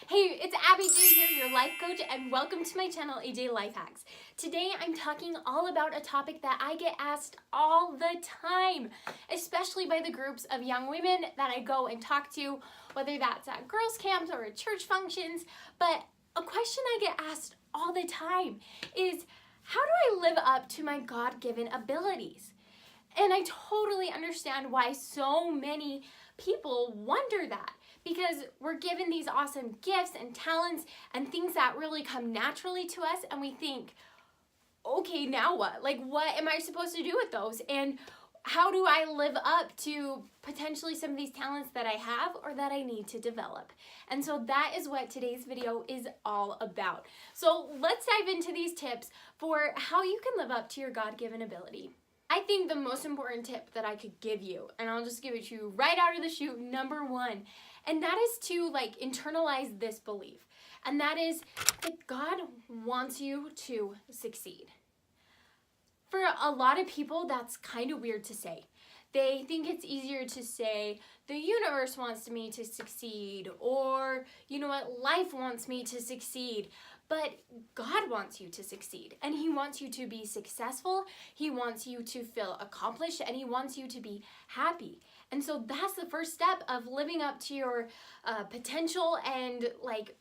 Hey, it's Abbi J here, your life coach, and welcome to my channel, AJ Life Hacks. Today I'm talking all about a topic that I get asked all the time, especially by the groups of young women that I go and talk to, whether that's at girls' camps or at church functions. But a question I get asked all the time is, how do I live up to my God-given abilities? And I totally understand why so many people wonder that, because we're given these awesome gifts and talents and things that really come naturally to us, and we think, okay, now what? Like, what am I supposed to do with those? And how do I live up to potentially some of these talents that I have or that I need to develop? And so that is what today's video is all about. So let's dive into these tips for how you can live up to your God-given ability. I think the most important tip that I could give you, and I'll just give it to you right out of the chute, number one, and that is to internalize this belief. And that is that God wants you to succeed. For a lot of people, that's kind of weird to say. They think it's easier to say, the universe wants me to succeed, or, you know what, life wants me to succeed. But God wants you to succeed, and He wants you to be successful. He wants you to feel accomplished, and He wants you to be happy. And so that's the first step of living up to your potential and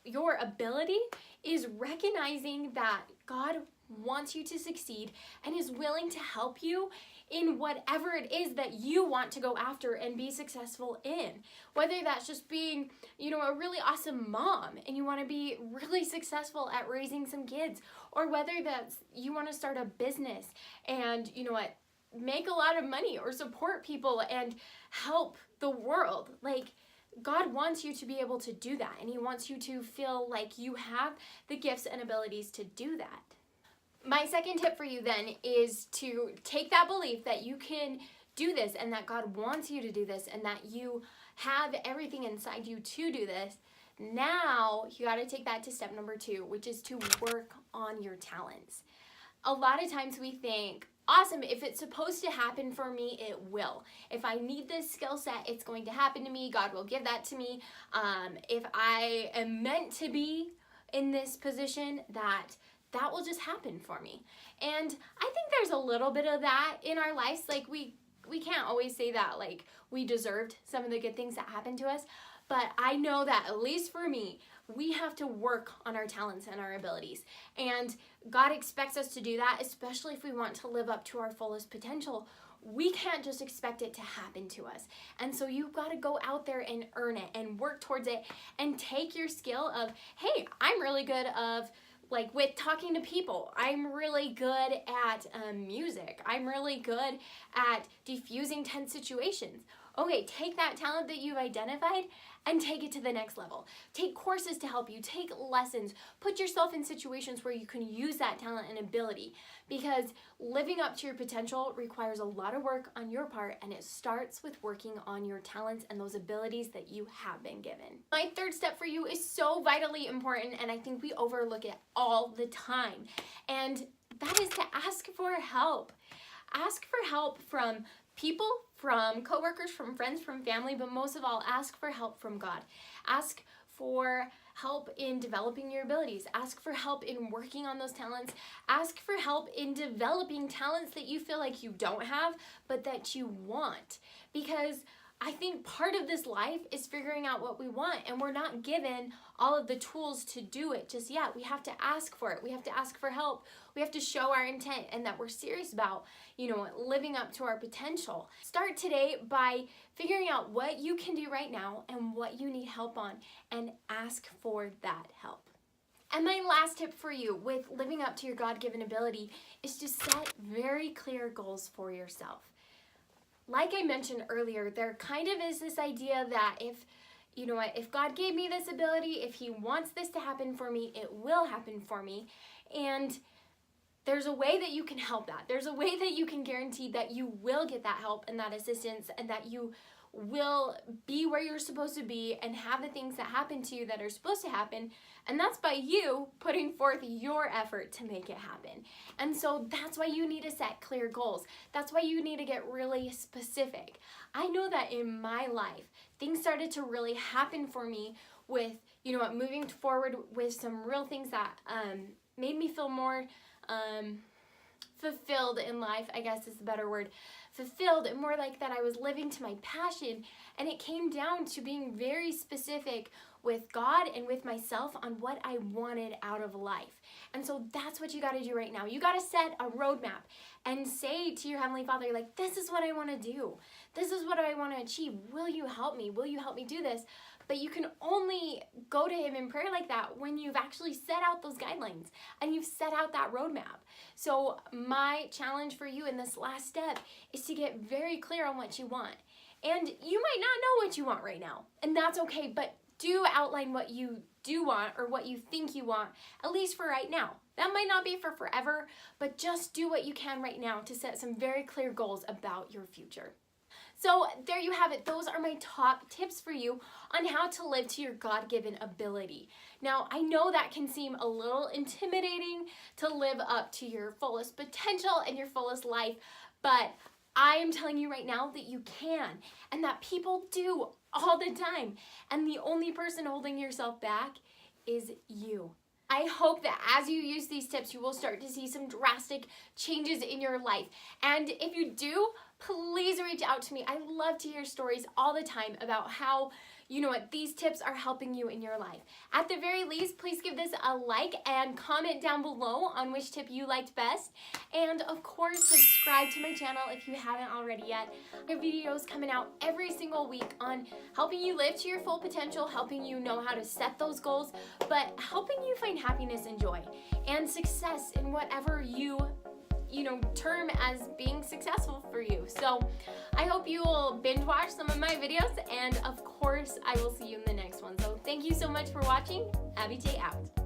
your ability, is recognizing that God wants you to succeed and is willing to help you in whatever it is that you want to go after and be successful in. Whether that's just being, a really awesome mom and you want to be really successful at raising some kids, or whether that's you want to start a business and, make a lot of money or support people and help the world. God wants you to be able to do that, and He wants you to feel like you have the gifts and abilities to do that. My second tip for you then is to take that belief that you can do this and that God wants you to do this and that you have everything inside you to do this. Now you got to take that to step number two, which is to work on your talents. A lot of times we think, awesome, if it's supposed to happen for me, it will. If I need this skill set, it's going to happen to me. God will give that to me. If I am meant to be in this position, that will just happen for me. And I think there's a little bit of that in our lives. We can't always say that we deserved some of the good things that happened to us, but I know that at least for me, we have to work on our talents and our abilities. And God expects us to do that, especially if we want to live up to our fullest potential. We can't just expect it to happen to us. And so you've got to go out there and earn it and work towards it and take your skill of, hey, I'm really good with talking to people. I'm really good at music. I'm really good at diffusing tense situations. Okay, take that talent that you've identified and take it to the next level. Take courses to help you, take lessons, put yourself in situations where you can use that talent and ability, because living up to your potential requires a lot of work on your part, and it starts with working on your talents and those abilities that you have been given. My third step for you is so vitally important, and I think we overlook it all the time, and that is to ask for help. Ask for help from people, from coworkers, from friends, from family, but most of all, ask for help from God. Ask for help in developing your abilities. Ask for help in working on those talents. Ask for help in developing talents that you feel like you don't have, but that you want. Because I think part of this life is figuring out what we want, and we're not given all of the tools to do it just yet. We have to ask for it. We have to ask for help. We have to show our intent and that we're serious about, living up to our potential. Start today by figuring out what you can do right now and what you need help on, and ask for that help. And my last tip for you with living up to your God-given ability is to set very clear goals for yourself. Like I mentioned earlier, there kind of is this idea that if God gave me this ability, if He wants this to happen for me, it will happen for me. And there's a way that you can help that. There's a way that you can guarantee that you will get that help and that assistance, and that you will be where you're supposed to be and have the things that happen to you that are supposed to happen. And that's by you putting forth your effort to make it happen. And so that's why you need to set clear goals. That's why you need to get really specific. I know that in my life, things started to really happen for me with, moving forward with some real things that made me feel more fulfilled in life, I guess is the better word. Fulfilled, and more like that I was living to my passion. And it came down to being very specific with God and with myself on what I wanted out of life. And so that's what you got to do right now. You got to set a roadmap and say to your Heavenly Father, like, this is what I want to do. This is what I want to achieve. Will you help me? Will you help me do this? But you can only go to Him in prayer like that when you've actually set out those guidelines and you've set out that roadmap. So my challenge for you in this last step is to get very clear on what you want. And you might not know what you want right now, and that's okay, but do outline what you do want or what you think you want, at least for right now. That might not be for forever, but just do what you can right now to set some very clear goals about your future. So there you have it. Those are my top tips for you on how to live to your God-given ability. Now, I know that can seem a little intimidating to live up to your fullest potential and your fullest life, but I am telling you right now that you can, and that people do all the time. And the only person holding yourself back is you. I hope that as you use these tips, you will start to see some drastic changes in your life. And if you do, please reach out to me. I love to hear stories all the time about how, these tips are helping you in your life. At the very least, please give this a like and comment down below on which tip you liked best. And of course, subscribe to my channel if you haven't already yet. I have videos coming out every single week on helping you live to your full potential, helping you know how to set those goals, but helping you find happiness and joy and success in whatever you term as being successful for you. So I hope you will binge watch some of my videos, and of course I will see you in the next one. So thank you so much for watching. Abbi J out.